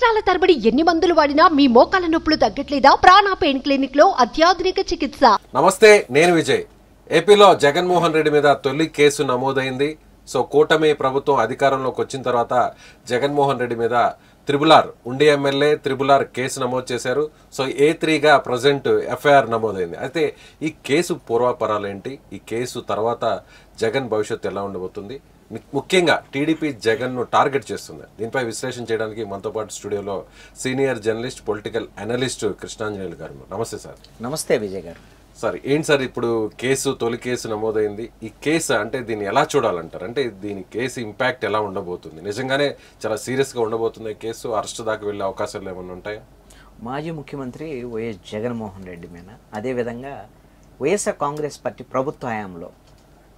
సంవత్సరాల తరబడి ఎన్ని మందులు వాడినా మీ మోకాల నొప్పులు తగ్గట్లేదా? ప్రాణ పెయిన్ క్లినిక్ లో అత్యాధునిక చికిత్స. నమస్తే, నేను విజయ్. ఏపీలో జగన్మోహన్ రెడ్డి మీద తొలి కేసు నమోదైంది. సో కూటమి ప్రభుత్వం అధికారంలోకి వచ్చిన తర్వాత జగన్మోహన్ రెడ్డి మీద త్రిబులార్ ఉండి ఎమ్మెల్యే త్రిబులార్ కేసు నమోదు చేశారు. సో A3గా ప్రజెంట్ ఎఫ్ఐఆర్ నమోదైంది. అయితే ఈ కేసు పూర్వాపరాలు ఏంటి, ఈ కేసు తర్వాత జగన్ భవిష్యత్తు ఎలా ఉండబోతుంది, ముఖ్యంగా టీడీపీ జగన్ను టార్గెట్ చేస్తుంది, దీనిపై విశ్లేషణ చేయడానికి మనతో పాటు స్టూడియోలో senior journalist political analyst Krishnanjaneyulu గారు. నమస్తే సార్. నమస్తే విజయ్ గారు. సార్, ఏంటి సార్ ఇప్పుడు తొలి కేసు నమోదైంది. ఈ కేసు అంటే దీన్ని ఎలా చూడాలంటారు? అంటే దీని కేసు ఇంపాక్ట్ ఎలా ఉండబోతుంది? నిజంగానే చాలా సీరియస్గా ఉండబోతుంది ఈ కేసు? అరెస్ట్ దాకా వెళ్ళే అవకాశాలు ఏమైనా ఉంటాయా? మాజీ ముఖ్యమంత్రి వైఎస్ జగన్మోహన్ రెడ్డి మీద, అదేవిధంగా వైఎస్ఆర్ కాంగ్రెస్ పార్టీ ప్రభుత్వ హయాంలో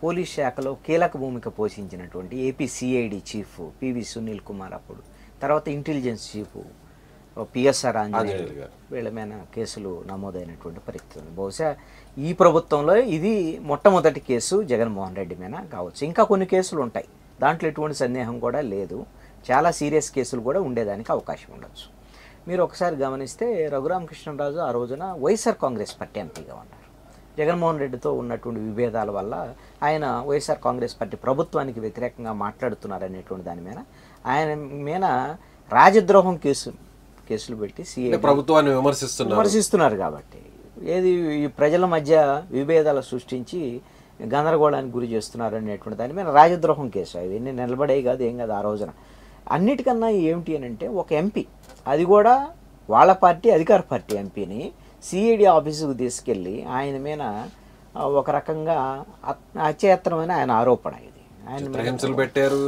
పోలీస్ శాఖలో కీలక భూమిక పోషించినటువంటి AP CID chief PV Sunil Kumar, అప్పుడు తర్వాత ఇంటెలిజెన్స్ చీఫ్ పిఎస్ఆర్ ఆంజనేయులు గారు, వీళ్ళ మీద కేసులు నమోదైనటువంటి పరిస్థితి ఉంది. బహుశా ఈ ప్రభుత్వంలో ఇది మొట్టమొదటి కేసు జగన్మోహన్ రెడ్డి మీద కావచ్చు. ఇంకా కొన్ని కేసులు ఉంటాయి, దాంట్లో ఎటువంటి సందేహం కూడా లేదు. చాలా సీరియస్ కేసులు కూడా ఉండేదానికి అవకాశం ఉండొచ్చు. మీరు ఒకసారి గమనిస్తే రఘురామకృష్ణరాజు ఆ రోజున వైఎస్ఆర్ కాంగ్రెస్ పార్టీ ఎంపీగా ఉన్నారు. జగన్మోహన్ రెడ్డితో ఉన్నటువంటి విభేదాల వల్ల ఆయన వైఎస్ఆర్ కాంగ్రెస్ పార్టీ ప్రభుత్వానికి వ్యతిరేకంగా మాట్లాడుతున్నారనేటువంటి దాని మీద ఆయన మీద రాజద్రోహం కేసులు పెట్టి ప్రభుత్వాన్ని విమర్శిస్తున్నారు. కాబట్టి ఏది ఈ ప్రజల మధ్య విభేదాలు సృష్టించి గందరగోళానికి గురి చేస్తున్నారు అనేటువంటి దాని మీద రాజద్రోహం కేసు. అవన్నీ నిలబడే కాదు, ఏం కాదు. ఆ రోజున అన్నిటికన్నా ఏమిటి అని అంటే, ఒక ఎంపీ, అది కూడా వాళ్ళ పార్టీ అధికార పార్టీ ఎంపీని సిఐడి ఆఫీసుకు తీసుకెళ్ళి ఆయన మీద ఒక రకంగా అత్యయత్నమైన ఆయన ఆరోపణ. ఇది హింసలు పెట్టారు,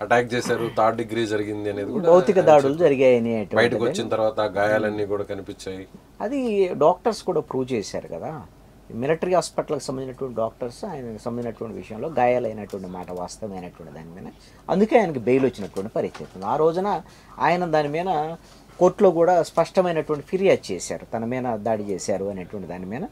అటాక్ చేశారు, థర్డ్ డిగ్రీ జరిగింది అనేది, భౌతిక దాడులు జరిగాయని బయటకు వచ్చిన తర్వాత గాయాలన్నీ కూడా కనిపించాయి. అది డాక్టర్స్ కూడా ప్రూవ్ చేశారు కదా. మిలిటరీ హాస్పిటల్కి సంబంధించినటువంటి డాక్టర్స్ ఆయనకు సంబంధించినటువంటి విషయంలో గాయాలైనటువంటి మాట వాస్తవమైనటువంటి దాని మీద, అందుకే ఆయనకి బెయిల్ వచ్చినటువంటి పరిస్థితి. ఆ రోజున ఆయన దాని మీద కోర్టులో కూడా స్పష్టమైనటువంటి ఫిర్యాదు చేశారు, తన మీద దాడి చేశారు అనేటువంటి దాని మీద.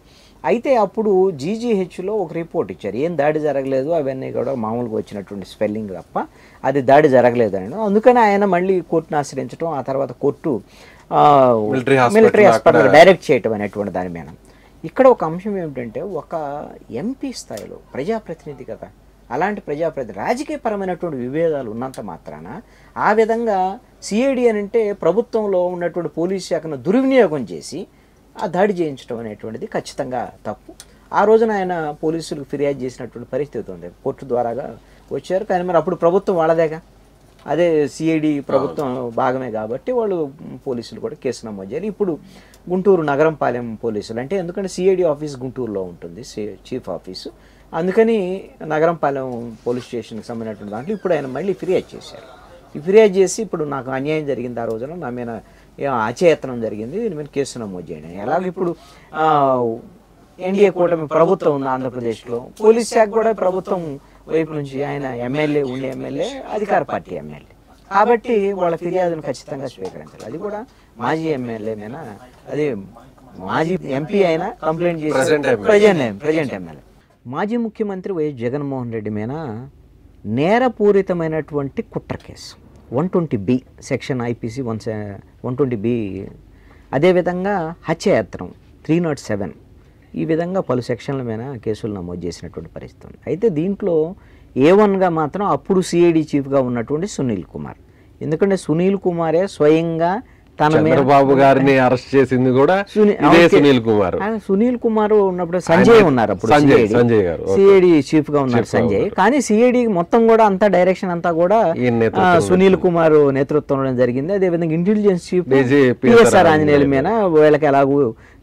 అయితే అప్పుడు జీజీహెచ్లో ఒక రిపోర్ట్ ఇచ్చారు, ఏం దాడి జరగలేదు, అవన్నీ కూడా మామూలుగా వచ్చినటువంటి స్పెల్లింగ్ తప్ప అది దాడి జరగలేదు అని. అందుకని ఆయన మళ్ళీ కోర్టును ఆశ్రయించడం, ఆ తర్వాత కోర్టు మిలిటరీ హాస్పిటల్ డైరెక్ట్ చేయటం అనేటువంటి దాని మీద. ఇక్కడ ఒక అంశం ఏమిటంటే, ఒక ఎంపీ స్థాయిలో ప్రజాప్రతినిధి కదా, అలాంటి ప్రజాప్రతినిధి రాజకీయపరమైనటువంటి విభేదాలు ఉన్నంత మాత్రాన ఆ విధంగా సిఐడి అని అంటే ప్రభుత్వంలో ఉన్నటువంటి పోలీస్ శాఖను దుర్వినియోగం చేసి ఆ దాడి చేయించడం అనేటువంటిది ఖచ్చితంగా తప్పు. ఆ రోజున ఆయన పోలీసులకు ఫిర్యాదు చేసినటువంటి పరిస్థితి ఉంది, కోర్టు ద్వారాగా వచ్చారు. కానీ మరి అప్పుడు ప్రభుత్వం వాళ్ళదేగా, అదే సిఐడి ప్రభుత్వం భాగమే కాబట్టి వాళ్ళు పోలీసులు కూడా కేసు నమోదు చేయాలి. ఇప్పుడు గుంటూరు నగరంపాలెం పోలీసులు అంటే, ఎందుకంటే సిఐడి ఆఫీస్ గుంటూరులో ఉంటుంది, చీఫ్ ఆఫీసు, అందుకని నగరంపాలెం పోలీస్ స్టేషన్కి సంబంధించినటువంటి దాంట్లో ఇప్పుడు ఆయన మళ్ళీ ఫిర్యాదు చేశారు. ఈ ఫిర్యాదు చేసి, ఇప్పుడు నాకు అన్యాయం జరిగింది, ఆ రోజున నా మీద అచేతనం జరిగింది, దీని మీద కేసు నమోదు చేయండి. ఎలాగో ఇప్పుడు ఎన్డీఏ కూటమి ప్రభుత్వం ఉంది ఆంధ్రప్రదేశ్లో, పోలీస్ శాఖ కూడా ప్రభుత్వం వైపు నుంచి, ఆయన ఎమ్మెల్యే ఉండే ఎమ్మెల్యే అధికార పార్టీ ఎమ్మెల్యే కాబట్టి వాళ్ళ ఫిర్యాదును ఖచ్చితంగా స్వీకరించాలి. అది కూడా మాజీ ఎమ్మెల్యే మీద, అదే మాజీ ఎంపీ అయినా కంప్లైంట్ చేసి ప్రజెంట్ ఎమ్మెల్యే. మాజీ ముఖ్యమంత్రి వైఎస్ జగన్మోహన్ రెడ్డి మీద నేరపూరితమైనటువంటి కుట్ర case 120B section IPC 120B, అదేవిధంగా హత్యాయత్నం 307, ఈ విధంగా పలు సెక్షన్ల మీద కేసులు నమోదు చేసినటువంటి పరిస్థితి ఉంది. అయితే దీంట్లో A1గా మాత్రం అప్పుడు సిఐడి చీఫ్గా ఉన్నటువంటి సునీల్ కుమార్, ఎందుకంటే సునీల్ కుమారే స్వయంగా చంద్రబాబు గారిని అరెస్ట్ చేసింది కూడా సునీల్ కుమార్. సునీల్ కుమార్ ఉన్నప్పుడు సంజయ్ ఉన్నారు, అప్పుడు సిఐడి చీఫ్ గా ఉన్నారు సంజయ్. కానీ సిఐడి మొత్తం కూడా అంతా డైరెక్షన్ అంతా కూడా సునీల్ కుమార్ నేతృత్వంలో జరిగింది. అదేవిధంగా ఇంటెలిజెన్స్ చీఫ్ పిఎస్ఆర్ ఆంజనేయుల మీద వీళ్ళకి ఎలాగూ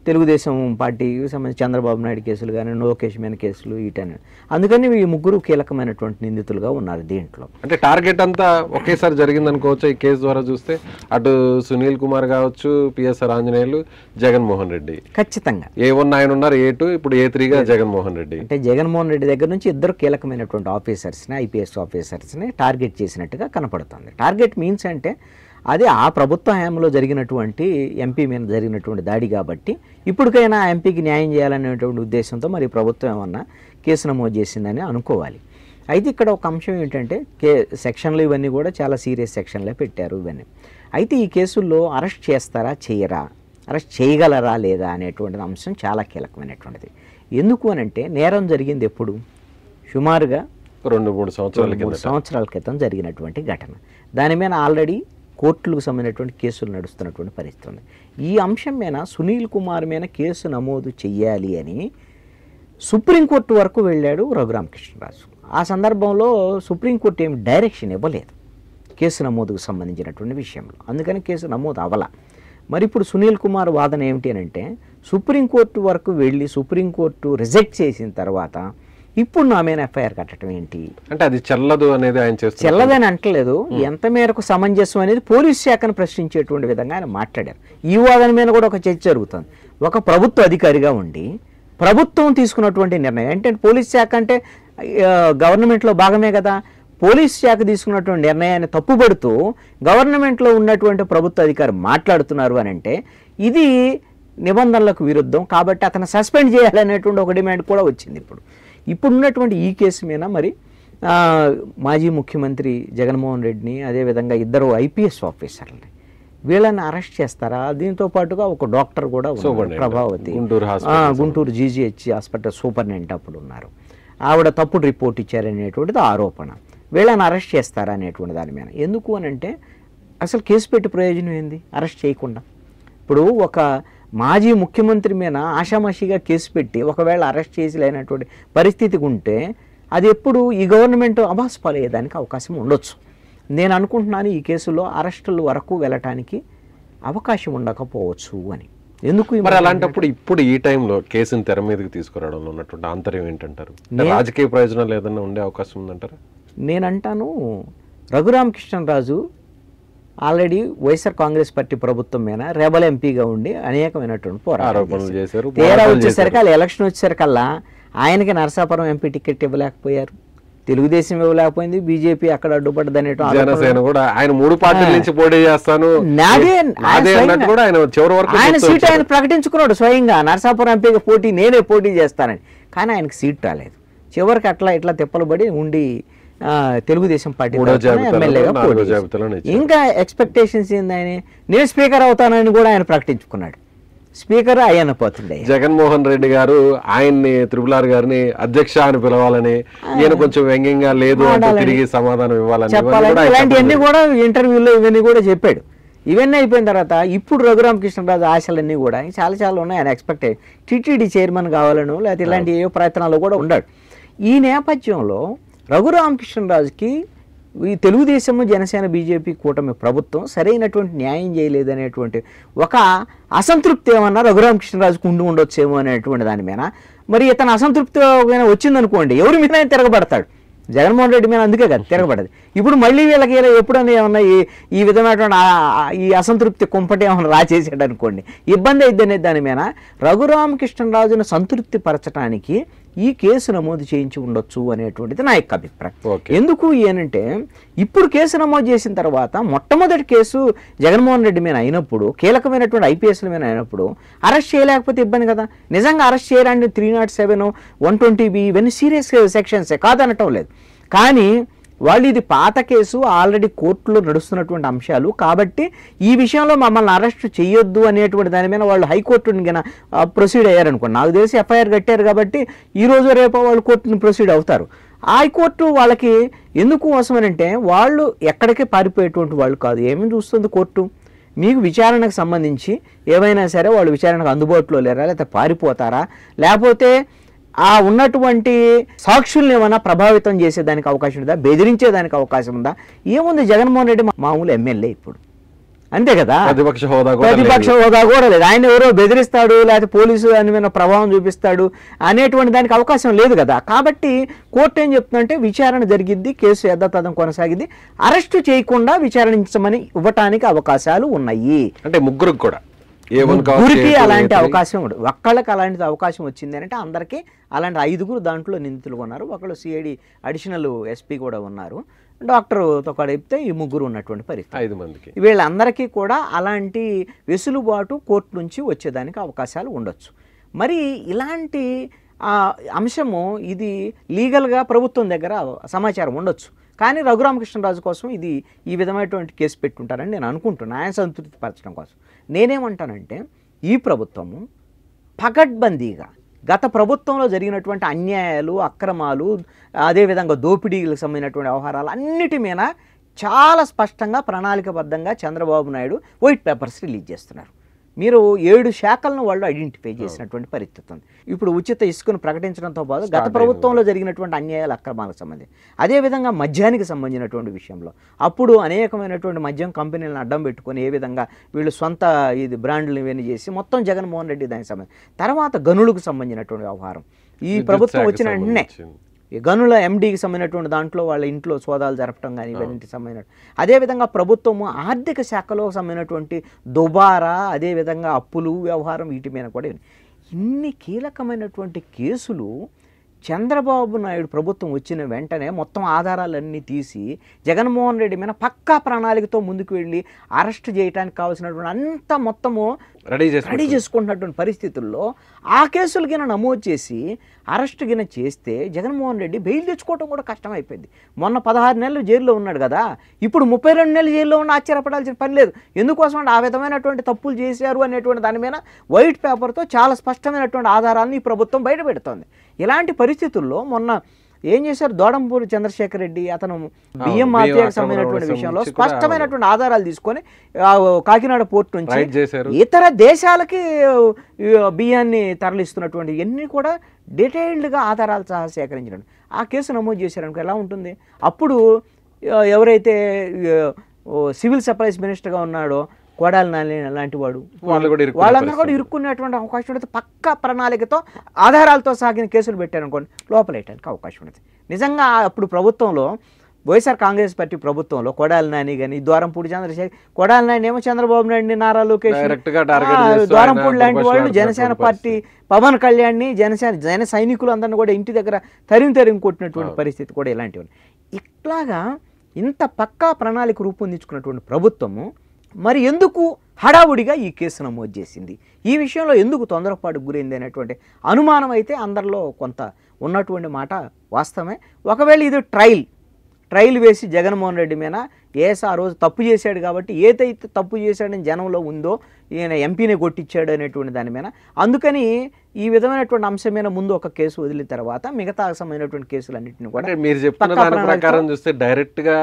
తెలుగుదేశం పార్టీకి సంబంధించి చంద్రబాబు నాయుడు కేసులు కానీ, లోకేష్ మీద కేసులు ఇటని, అందుకని ఈ ముగ్గురు కీలకమైనటువంటి నిందితులుగా ఉన్నారు దీంట్లో. అంటే టార్గెట్ అంతా ఒకేసారి జరిగింది అనుకోవచ్చు ఈ కేసు ద్వారా చూస్తే, అటు సునీల్ కుమార్ కావచ్చు, పిఎస్ఆర్ ఆంజనేయులు, జగన్మోహన్ రెడ్డి. ఖచ్చితంగా A1 ఆయన ఉన్నారు, A2 ఇప్పుడు A3గా జగన్మోహన్ రెడ్డి. అంటే జగన్మోహన్ రెడ్డి దగ్గర నుంచి ఇద్దరు కీలకమైనటువంటి ఆఫీసర్స్ని, ఐపీఎస్ ఆఫీసర్స్ని టార్గెట్ చేసినట్టుగా కనపడుతుంది. టార్గెట్ మీన్స్ అంటే అది ఆ ప్రభుత్వ హయాంలో జరిగినటువంటి ఎంపీ మీద జరిగినటువంటి దాడి కాబట్టి ఇప్పటికైనా ఆ ఎంపీకి న్యాయం చేయాలనేటువంటి ఉద్దేశంతో మరి ప్రభుత్వం ఏమన్నా కేసు నమోదు చేసిందని అనుకోవాలి. అయితే ఇక్కడ ఒక అంశం ఏంటంటే సెక్షన్లు ఇవన్నీ కూడా చాలా సీరియస్ సెక్షన్లే పెట్టారు ఇవన్నీ. అయితే ఈ కేసుల్లో అరెస్ట్ చేస్తారా చేయరా, అరెస్ట్ చేయగలరా లేదా అనేటువంటి అంశం చాలా కీలకమైనటువంటిది. ఎందుకు అనంటే నేరం జరిగింది ఎప్పుడు, సుమారుగా 2-3 సంవత్సరాల క్రితం జరిగినటువంటి ఘటన. దాని మీద ఆల్రెడీ కోర్టులకు సంబంధించినటువంటి కేసులు నడుస్తున్నటువంటి పరిస్థితి ఉంది. ఈ అంశం మీద సునీల్ కుమార్ మీద కేసు నమోదు చెయ్యాలి అని సుప్రీంకోర్టు వరకు వెళ్ళాడు రఘురామకృష్ణరాజు. ఆ సందర్భంలో సుప్రీంకోర్టు ఏమి డైరెక్షన్ ఇవ్వలేదు కేసు నమోదుకు సంబంధించినటువంటి విషయంలో, అందుకని కేసు నమోదు అవ్వాల. మరి ఇప్పుడు సునీల్ కుమార్ వాదన ఏమిటి అంటే సుప్రీంకోర్టు వరకు వెళ్ళి సుప్రీంకోర్టు రిజెక్ట్ చేసిన తర్వాత ఇప్పుడు నా మీద ఎఫ్ఐఆర్ కట్టడం ఏంటి అంటే అది చెల్లదు అనేది ఆయన చేస్తారు. చెల్లదని అంటలేదు, ఎంత మేరకు సమంజసం అనేది పోలీస్ శాఖను ప్రశ్నించేటువంటి విధంగా ఆయన మాట్లాడారు. ఈ వాదన మీద కూడా ఒక చర్చ జరుగుతుంది. ఒక ప్రభుత్వ అధికారిగా ఉండి ప్రభుత్వం తీసుకున్నటువంటి నిర్ణయం ఏంటంటే, పోలీస్ శాఖ అంటే గవర్నమెంట్లో భాగమే కదా, పోలీస్ శాఖ తీసుకున్నటువంటి నిర్ణయాన్ని తప్పుపడుతూ గవర్నమెంట్లో ఉన్నటువంటి ప్రభుత్వ అధికారి మాట్లాడుతున్నారు అని అంటే ఇది నిబంధనలకు విరుద్ధం, కాబట్టి అతను సస్పెండ్ చేయాలనేటువంటి ఒక డిమాండ్ కూడా వచ్చింది. ఇప్పుడు ఉన్నటువంటి ఈ కేసు మీద మరి మాజీ ముఖ్యమంత్రి జగన్మోహన్ రెడ్డిని, అదేవిధంగా 2 ఐపీఎస్ ఆఫీసర్లని వీళ్ళని అరెస్ట్ చేస్తారా? దీంతో పాటుగా ఒక డాక్టర్ కూడా ఉన్నారు, Prabhavati, Guntur GGH hospital superintendent అప్పుడు ఉన్నారు. ఆవిడ తప్పుడు రిపోర్ట్ ఇచ్చారనేటువంటిది ఆరోపణ. వీళ్ళని అరెస్ట్ చేస్తారా అనేటువంటి దాని మీద. ఎందుకు అని అంటే అసలు కేసు పెట్టి ప్రయోజనం ఏంది అరెస్ట్ చేయకుండా? ఇప్పుడు ఒక మాజీ ముఖ్యమంత్రి మీద ఆషామాషిగా కేసు పెట్టి ఒకవేళ అరెస్ట్ చేసి లేనటువంటి పరిస్థితికి ఉంటే అది ఎప్పుడు ఈ గవర్నమెంట్ అబాస్ పాలయ్యేదానికి అవకాశం ఉండొచ్చు. నేను అనుకుంటున్నాను ఈ కేసులో అరెస్టుల వరకు వెళ్ళటానికి అవకాశం ఉండకపోవచ్చు అని. ఎందుకు మరి అలాంటప్పుడు ఇప్పుడు ఈ టైంలో కేసుని తెర మీదకి తీసుకురావడంలో ఉన్నటువంటి ఆంతర్యం ఏంటంటారు? రాజకీయ ప్రయోజనాలు ఏదైనా ఉండే అవకాశం ఉందంటారా? నేనంటాను రఘురామకృష్ణరాజు ఆల్రెడీ వైఎస్ఆర్ కాంగ్రెస్ పార్టీ ప్రభుత్వం మీద రెబల్ ఎంపీగా ఉండి అనేకమైనటువంటి పోరాటాలు చేశారు. తీరా వచ్చేసరికి ఎలక్షన్ వచ్చేసరికల్లా ఆయనకి నరసాపురం ఎంపీ టికెట్ ఇవ్వలేకపోయారు, తెలుగుదేశం ఇవ్వలేకపోయింది, బీజేపీ అక్కడ అడ్డుపడ్డదనే ఆయన సీట్ ఆయన ప్రకటించుకున్నాడు స్వయంగా, నరసాపురం ఎంపీగా నేనే పోటీ చేస్తానని. కానీ ఆయనకు సీట్ రాలేదు. చివరికి ఇట్లా తిప్పలు పడి ఉండి తెలుగుదేశం పార్టీ ఎమ్మెల్యేగా పోటీ. ఇంకా ఎక్స్పెక్టేషన్స్ ఏందని, నేను స్పీకర్ అవుతానని కూడా ఆయన ప్రకటించుకున్నాడు. స్పీకర్ అయ్యన్న పోతుండే జగన్మోహన్ రెడ్డి గారు ఆయన్ని త్రిపులార్ గారిని అధ్యక్ష అని పిలవాలని, ఈయన కొంచెం వ్యంగ్యంగా లేదు తిరిగి సమాధానం ఇవ్వాలని చెప్పాలని ఇలాంటివన్నీ కూడా ఇంటర్వ్యూలో ఇవన్నీ కూడా చెప్పాడు. ఇవన్నీ అయిపోయిన తర్వాత ఇప్పుడు రఘురామకృష్ణరాజు ఆశలన్నీ కూడా చాలా ఉన్నాయి. ఆయన ఎక్స్పెక్ట్ టీటీడీ చైర్మన్ కావాలను లేకపోతే ఇలాంటి ఏ ప్రయత్నాలు కూడా ఉన్నాడు. ఈ నేపథ్యంలో రఘురామకృష్ణరాజుకి ఈ తెలుగుదేశం, జనసేన, బీజేపీ కూటమి ప్రభుత్వం సరైనటువంటి న్యాయం చేయలేదనేటువంటి ఒక అసంతృప్తి ఏమన్నా రఘురామకృష్ణరాజుకు ఉండొచ్చేమో అనేటువంటి దాని మీద. మరి ఇతను అసంతృప్తి వచ్చిందనుకోండి, ఎవరి మీద తిరగబడతాడు? జగన్మోహన్ రెడ్డి మీద అందుకే కదా తిరగబడదు. ఇప్పుడు మళ్ళీ వీళ్ళకి ఎప్పుడన్నా ఏమన్నా ఈ విధమైనటువంటి ఈ అసంతృప్తి కుంపటి ఏమన్నా రాచేసాడు అనుకోండి, ఇబ్బంది అయిద్దనే దాని మీద రఘురామకృష్ణరాజును సంతృప్తి పరచడానికి ఈ కేసు నమోదు చేయించి ఉండొచ్చు అనేటువంటిది నా యొక్క అభిప్రాయం. ఎందుకు ఏనంటే ఇప్పుడు కేసు నమోదు చేసిన తర్వాత మొట్టమొదటి కేసు జగన్మోహన్ రెడ్డి మీద అయినప్పుడు, కీలకమైనటువంటి ఐపీఎస్ల మీద అయినప్పుడు అరెస్ట్ చేయలేకపోతే ఇబ్బంది కదా. నిజంగా అరెస్ట్ చేయడానికి 307, 120B ఇవన్నీ సీరియస్ సెక్షన్సే కాదనటం లేదు. కానీ వాళ్ళు ఇది పాత కేసు, ఆల్రెడీ కోర్టులో నడుస్తున్నటువంటి అంశాలు కాబట్టి ఈ విషయంలో మమ్మల్ని అరెస్ట్ చేయొద్దు అనేటువంటి దాని మీద వాళ్ళు హైకోర్టుని ప్రొసీడ్ అయ్యారనుకోండి. నాకు తెలిసి ఎఫ్ఐఆర్ కట్టారు కాబట్టి ఈ రోజు రేపు వాళ్ళు కోర్టుని ప్రొసీడ్ అవుతారు. హైకోర్టు వాళ్ళకి ఎందుకు అవసరమంటే వాళ్ళు ఎక్కడికి పారిపోయేటువంటి వాళ్ళు కాదు. ఏమేమి చూస్తుంది కోర్టు? మీకు విచారణకు సంబంధించి ఏమైనా సరే వాళ్ళు విచారణకు అందుబాటులో లేరా, లేకపోతే పారిపోతారా, లేకపోతే ఆ ఉన్నటువంటి సాక్షుల్ని ఏమైనా ప్రభావితం చేసేదానికి అవకాశం ఉందా, బెదిరించేదానికి అవకాశం ఉందా? ఏముంది, జగన్మోహన్ రెడ్డి మామూలు ఎమ్మెల్యే ఇప్పుడు, అంతే కదా. ప్రతిపక్ష హోదా కూడా లేదు. ఆయన ఎవరో బెదిరిస్తాడు లేకపోతే పోలీసు దాని మీద ప్రభావం చూపిస్తాడు అనేటువంటి దానికి అవకాశం లేదు కదా. కాబట్టి కోర్టు ఏం చెప్తుందంటే విచారణ జరిగిద్ది, కేసు యథాతథం కొనసాగింది, అరెస్టు చేయకుండా విచారించమని ఇవ్వటానికి అవకాశాలు ఉన్నాయి. అంటే ముగ్గురికి కూడా గురికి అలాంటి అవకాశం ఉండదు. ఒక్కళ్ళకి అలాంటి అవకాశం వచ్చింది అంటే అందరికీ అలాంటి 5గురు దాంట్లో నిందితులు ఉన్నారు. ఒకళ్ళు సిఐడి అడిషనల్ ఎస్పీ కూడా ఉన్నారు. డాక్టర్తో కలిపితే ఈ 3 ఉన్నటువంటి పరిస్థితి 5 మందికి. వీళ్ళందరికీ కూడా అలాంటి వెసులుబాటు కోర్టు నుంచి వచ్చేదానికి అవకాశాలు ఉండొచ్చు. మరి ఇలాంటి అంశము ఇది లీగల్గా ప్రభుత్వం దగ్గర సమాచారం ఉండొచ్చు, కానీ రఘురామకృష్ణరాజు కోసం ఇది ఈ విధమైనటువంటి కేసు పెట్టుంటారని నేను అనుకుంటున్నాను, ఆయన సంతృప్తి పరచడం కోసం. నేనేమంటానంటే ఈ ప్రభుత్వము పకడ్బందీగా గత ప్రభుత్వంలో జరిగినటువంటి అన్యాయాలు, అక్రమాలు, అదేవిధంగా దోపిడీలకు సంబంధించినటువంటి వ్యవహారాలు అన్నిటి మీద చాలా స్పష్టంగా ప్రణాళికబద్ధంగా Chandrababu Naidu white papers release చేస్తున్నారు. మీరు 7 శాఖలను వాళ్ళు ఐడెంటిఫై చేసినటువంటి పరిస్థితి ఉంది. ఇప్పుడు ఉచిత ఇసుకను ప్రకటించడంతో పాటు గత ప్రభుత్వంలో జరిగినటువంటి అన్యాయాలు, అక్రమాలకు సంబంధించి, అదేవిధంగా మద్యానికి సంబంధించినటువంటి విషయంలో అప్పుడు అనేకమైనటువంటి మద్యం కంపెనీలను అడ్డం పెట్టుకొని ఏ విధంగా వీళ్ళు సొంత ఇది బ్రాండ్లు ఇవన్నీ చేసి మొత్తం జగన్మోహన్ రెడ్డి దానికి సంబంధించి, తర్వాత గనులకు సంబంధించినటువంటి వ్యవహారం ఈ ప్రభుత్వం వచ్చిన వెంటనే గనుల ఎండీకి సంబంధించినటువంటి దాంట్లో వాళ్ళ ఇంట్లో సోదాలు జరపడం కానీ ఇవన్నీ సంబంధించిన, అదేవిధంగా ప్రభుత్వము ఆర్థిక శాఖలో సంబంధించినటువంటి దుబారా, అదేవిధంగా అప్పులు వ్యవహారం, వీటి మీద కూడా ఇన్ని కీలకమైనటువంటి కేసులు చంద్రబాబు నాయుడు ప్రభుత్వం వచ్చిన వెంటనే మొత్తం ఆధారాలన్నీ తీసి జగన్మోహన్ రెడ్డి మీద పక్కా ప్రణాళికతో ముందుకు వెళ్ళి అరెస్ట్ చేయడానికి కావాల్సినటువంటి అంత మొత్తము రెడీ చేసుకుంటున్నటువంటి పరిస్థితుల్లో ఆ కేసులు కింద నమోదు చేసి అరెస్ట్ కింద చేస్తే జగన్మోహన్ రెడ్డి బెయిల్ తెచ్చుకోవడం కూడా కష్టమైపోయింది. మొన్న 16 నెలలు జైల్లో ఉన్నాడు కదా, ఇప్పుడు 32 నెలలు జైల్లో ఉన్న ఆశ్చర్యపడాల్సిన పని లేదు. ఎందుకోసం అంటే ఆ విధమైనటువంటి తప్పులు చేశారు అనేటువంటి దాని మీద వైట్ పేపర్తో చాలా స్పష్టమైనటువంటి ఆధారాలను ఈ ప్రభుత్వం బయటపెడుతోంది. ఇలాంటి పరిస్థితుల్లో మొన్న ఏం చేశారు, దోడంపూడి చంద్రశేఖర్ రెడ్డి అతను బియ్యం మాఫియాకు సంబంధించినటువంటి విషయంలో స్పష్టమైనటువంటి ఆధారాలు తీసుకొని కాకినాడ పోర్టు నుంచి ఇతర దేశాలకి బియ్యాన్ని తరలిస్తున్నటువంటి ఇవన్నీ కూడా డీటెయిల్డ్గా ఆధారాలు సహా సేకరించడం, ఆ కేసు నమోదు చేశారనుకో ఎలా ఉంటుంది. అప్పుడు ఎవరైతే సివిల్ సప్లైస్ మినిస్టర్గా ఉన్నాడో కొడాలి నాని లాంటి వాడు, వాళ్ళందరూ కూడా ఇరుక్కునేటువంటి అవకాశం ఉంటుంది. పక్కా ప్రణాళికతో ఆధారాలతో సాగిన కేసులు పెట్టారనుకోండి లోపలేయడానికి అవకాశం ఉంటుంది. నిజంగా అప్పుడు ప్రభుత్వంలో వైఎస్ఆర్ కాంగ్రెస్ పార్టీ ప్రభుత్వంలో కొడాలి నాని కానీ ద్వారంపూడి చంద్రశేఖర్, కొడాలి నాని ఏమో చంద్రబాబు నాయుడిని, నారా లోకేష్, ద్వారంపూడి లాంటి వాళ్ళు జనసేన పార్టీ పవన్ కళ్యాణ్ని, జన సైనికులు అందరిని కూడా ఇంటి దగ్గర తరిమి కొట్టినటువంటి పరిస్థితి కూడా ఇలాంటివి. ఇట్లాగా ఇంత పక్కా ప్రణాళిక రూపొందించుకున్నటువంటి ప్రభుత్వము మరి ఎందుకు హడావుడిగా ఈ కేసు నమోదు చేసింది, ఈ విషయంలో ఎందుకు తొందరపాటుకు గురైంది అనేటువంటి అనుమానం అయితే అందరిలో కొంత ఉన్నటువంటి మాట వాస్తవమే. ఒకవేళ ఇది ట్రయల్ వేసి జగన్మోహన్ రెడ్డి మీద ఆ రోజు తప్పు చేశాడు కాబట్టి ఏదైతే తప్పు చేశాడని జనంలో ఉందో, ఈయన ఎంపీని కొట్టించాడు అనేటువంటి దాని మీద, అందుకని ఈ విధమైనటువంటి అంశం మీద ముందు ఒక కేసు వదిలిన తర్వాత మిగతా సంబంధించినటువంటి కేసులన్నింటినీ కూడా మీరు చెప్పిన దాని ప్రకారం చూస్తే డైరెక్ట్ గా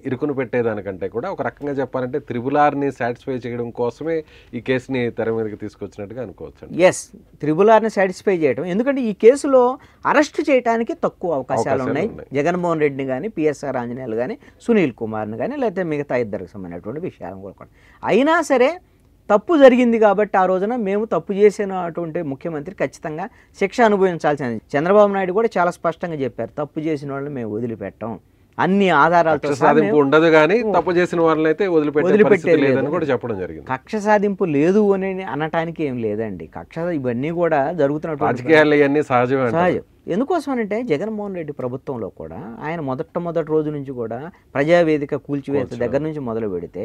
ఇరుకును పెట్టేదానికంటే కూడా ఒక రకంగా చెప్పాలంటే త్రిబులార్ని సాటిస్ఫై చేయడం కోసమే ఈ కేసుని తెర మీదకి తీసుకొచ్చినట్టుగా అనుకోవచ్చు. ఎస్, త్రిబులార్ని సాటిస్ఫై చేయడం, ఎందుకంటే ఈ కేసులో అరెస్ట్ చేయడానికి తక్కువ అవకాశాలు ఉన్నాయి. జగన్మోహన్ రెడ్డిని కానీ, పిఎస్ఆర్ ఆంజనేయులు కానీ, సునీల్ కుమార్ని కానీ, లేకపోతే మిగతా ఇద్దరికి సంబంధించినటువంటి విషయాలను కూడా. అయినా సరే తప్పు జరిగింది కాబట్టి ఆ రోజున మేము తప్పు చేసినటువంటి ముఖ్యమంత్రి ఖచ్చితంగా శిక్ష అనుభవించాల్సింది. చంద్రబాబు నాయుడు కూడా చాలా స్పష్టంగా చెప్పారు, తప్పు చేసిన వాళ్ళని మేము వదిలిపెట్టాం, అన్ని ఆధారాలతో సాధింపు ఉండదు కానీ తప్పు చేసిన వాళ్ళని అయితే వదిలిపెట్టేదని కూడా చెప్పడం జరిగింది. కక్ష సాధింపు లేదు అని అనటానికి ఏం లేదండి. కక్ష ఇవన్నీ కూడా జరుగుతున్నట్టు రాజకీయాలు ఇవన్నీ సహజం. ఎందుకోసం అంటే జగన్మోహన్ రెడ్డి ప్రభుత్వంలో కూడా ఆయన మొదటి రోజు నుంచి కూడా ప్రజావేదిక కూల్చివేత దగ్గర నుంచి మొదలు పెడితే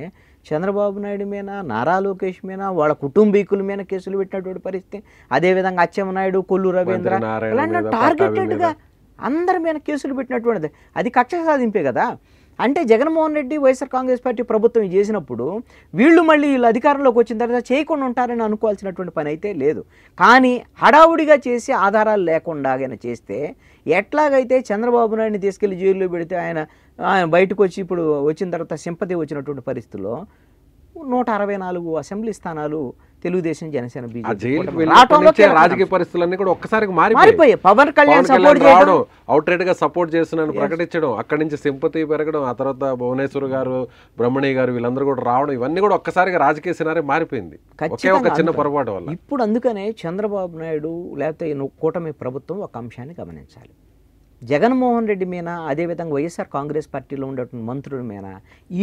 చంద్రబాబు నాయుడు మీద, నారా లోకేష్ మీద, వాళ్ళ కుటుంబీకుల మీద కేసులు పెట్టినటువంటి పరిస్థితి, అదేవిధంగా అచ్చెన్నాయుడు, కొల్లు రవీంద్ర ఇలాంటి టార్గెటెడ్గా అందరి మీద కేసులు పెట్టినటువంటిది అది కక్ష సాధింపే కదా. అంటే జగన్మోహన్ రెడ్డి వైఎస్ఆర్ కాంగ్రెస్ పార్టీ ప్రభుత్వం చేసినప్పుడు వీళ్ళు మళ్ళీ వీళ్ళు అధికారంలోకి వచ్చిన తర్వాత చేయకుండా ఉంటారని అనుకోవాల్సినటువంటి పని అయితే లేదు. కానీ హడావుడిగా చేసి ఆధారాలు లేకుండా చేస్తే ఎట్లాగైతే చంద్రబాబు నాయుడిని తీసుకెళ్లి జైల్లో పెడితే ఆయన బయటకు వచ్చి ఇప్పుడు వచ్చిన తర్వాత సింపతి వచ్చినటువంటి పరిస్థితుల్లో 164 అసెంబ్లీ స్థానాలు తెలుగుదేశం, జనసేన, బీజేపీ రాజకీయ పరిస్థితులన్నీ కూడా ఒక్కసారికి మారిపోయాయి. పవన్ కళ్యాణ్ సపోర్ట్ చేయడం, అవుట్ రైట్ గా సపోర్ట్ చేస్తున్నాను ప్రకటించడం, అక్కడి నుంచి సింపతి పెరగడం, ఆ తర్వాత భువనేశ్వర్ గారు, బ్రహ్మణి గారు వీళ్ళందరూ కూడా రావడం, ఇవన్నీ కూడా ఒక్కసారిగా రాజకీయ సినారీ మారిపోయింది ఒకే ఒక చిన్న పొరపాటు వల్ల. ఇప్పుడు అందుకనే చంద్రబాబు నాయుడు లేకపోతే కూటమి ప్రభుత్వం ఒక అంశాన్ని గమనించాలి. జగన్మోహన్ రెడ్డి మీద, అదేవిధంగా వైఎస్ఆర్ కాంగ్రెస్ పార్టీలో ఉండేటువంటి మంత్రుల మీద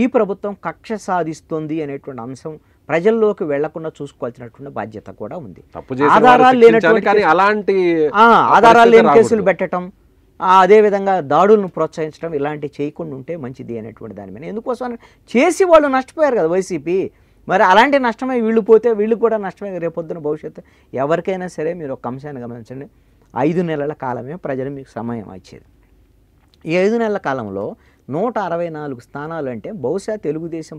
ఈ ప్రభుత్వం కక్ష సాధిస్తుంది అనేటువంటి అంశం ప్రజల్లోకి వెళ్లకుండా చూసుకోవాల్సినటువంటి బాధ్యత కూడా ఉంది. ఆధారాలు లేని కేసులు పెట్టడం, అదేవిధంగా దాడులను ప్రోత్సహించడం ఇలాంటివి చేయకుండా ఉంటే మంచిది అనేటువంటి దాని మీద. ఎందుకోసం చేసి వాళ్ళు నష్టపోయారు కదా వైసీపీ. మరి అలాంటి నష్టమే వీళ్ళు పోతే వీళ్ళు కూడా నష్టమే. రేపొద్దున భవిష్యత్తు ఎవరికైనా సరే మీరు ఒక అంశాన్ని గమనించండి, 5 నెలల కాలమే ప్రజలు మీకు సమయం ఇచ్చేది. ఈ 5 నెలల కాలంలో 164 స్థానాలు అంటే బహుశా తెలుగుదేశం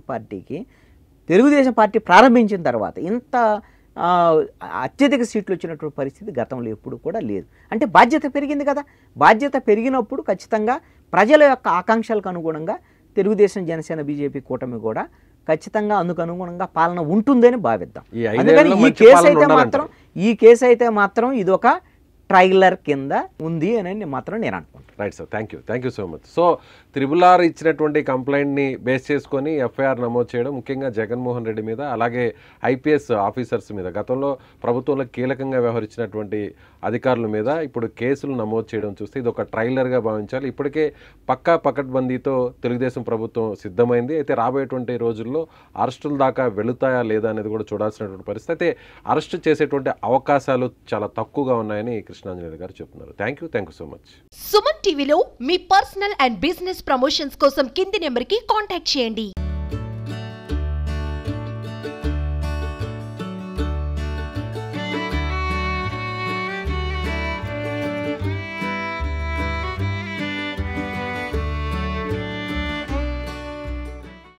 పార్టీ ప్రారంభించిన తర్వాత ఇంత అత్యధిక సీట్లు వచ్చినటువంటి పరిస్థితి గతంలో ఎప్పుడు కూడా లేదు. అంటే బాధ్యత పెరిగింది కదా. బాధ్యత పెరిగినప్పుడు ఖచ్చితంగా ప్రజల యొక్క ఆకాంక్షలకు అనుగుణంగా తెలుగుదేశం, జనసేన, బీజేపీ కూటమి కూడా ఖచ్చితంగా అందుకు అనుగుణంగా పాలన ఉంటుందని భావిద్దాం. అందుకని ఈ కేసు అయితే మాత్రం ఇది ఒక ట్రైలర్ కింద ఉంది అని మాత్రం నేను అనుకుంటాను. Right sir, thank you so much. So triple ఇచ్చినటువంటి కంప్లైంట్ని బేస్ చేసుకొని ఎఫ్ఐఆర్ నమోదు చేయడం, ముఖ్యంగా జగన్మోహన్ రెడ్డి మీద, అలాగే ఐపీఎస్ ఆఫీసర్స్ మీద, గతంలో ప్రభుత్వంలో కీలకంగా వ్యవహరించినటువంటి అధికారుల మీద ఇప్పుడు కేసులు నమోదు చేయడం చూస్తే ఇది ఒక ట్రైలర్గా భావించాలి. ఇప్పటికే పకడ్బందీతో తెలుగుదేశం ప్రభుత్వం సిద్ధమైంది. అయితే రాబోయేటువంటి రోజుల్లో అరెస్టుల దాకా వెళుతాయా లేదా అనేది కూడా చూడాల్సినటువంటి పరిస్థితి. అయితే అరెస్ట్ చేసేటువంటి అవకాశాలు చాలా తక్కువగా ఉన్నాయని కృష్ణాంజనేయులు గారు చెప్తున్నారు. Thank you so much. Suman టీవీలో మీ పర్సనల్ అండ్ బిజినెస్ ప్రమోషన్స్ కోసం కింది నెంబర్కి కాంటాక్ట్ చేయండి.